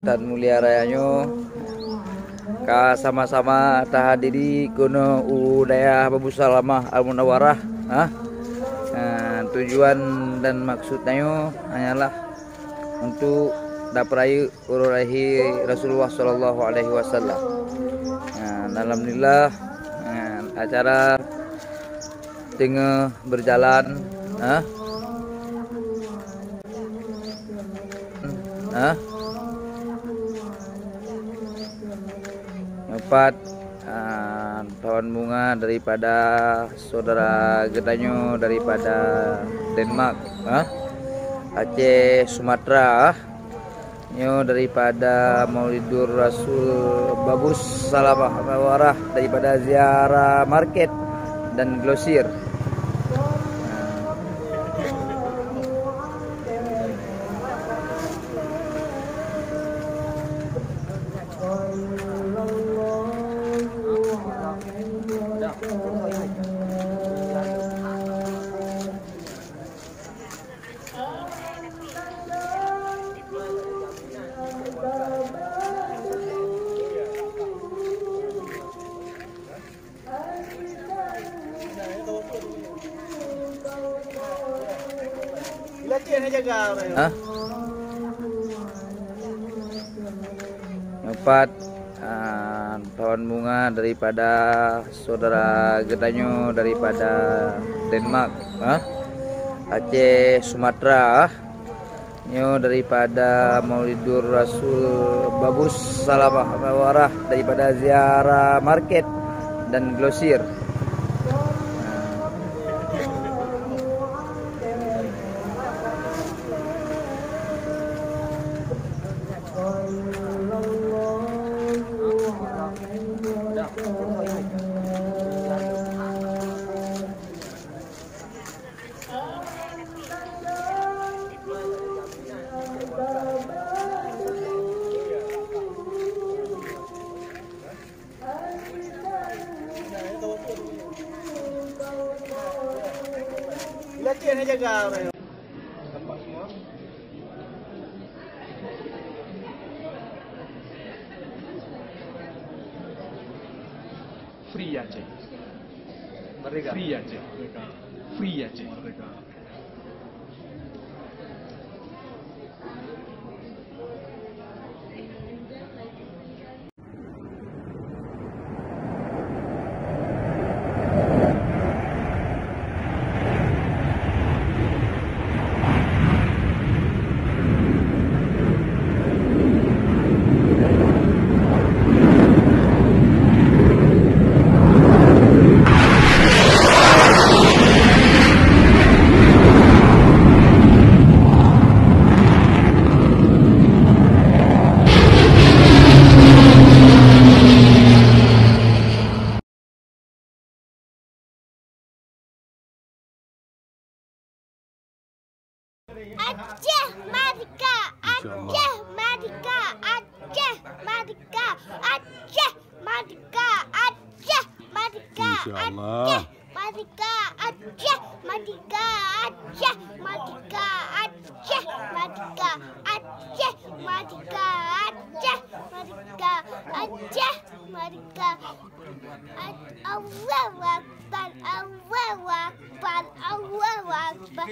dan mulia rayanyo ka sama-sama tahadiri kuno udaya Babu Salamah Al Munawwarah. Tujuan dan maksudnya hanyalah untuk dapat urahi Rasulullah Shallallahu Alaihi Wasallam. Alhamdulillah acara tengah berjalan. Empat tahun bunga daripada saudara getanyo daripada Denmark, Aceh, Sumatera, nyo daripada Maulidur Rasul Babus Salamah Warah daripada Ziarah Market dan Glosir. Empat tahun bunga daripada saudara getanyo daripada Denmark, Aceh, Sumatera, nyo daripada Maulidur Rasul Babus Salamah Warah daripada Ziarah Market dan Glosir. Free Aceh, Merdeka. Free Aceh, Free Aceh. Aceh Merdeka, Aceh Merdeka, Aceh Merdeka, Aceh Merdeka, Aceh Merdeka, Aceh Merdeka, Aceh Merdeka, Aceh Merdeka, Aceh Merdeka, Aceh Merdeka, Aceh Merdeka, Aceh Merdeka. Allahu Akbar, Allahu Akbar, Allahu Akbar.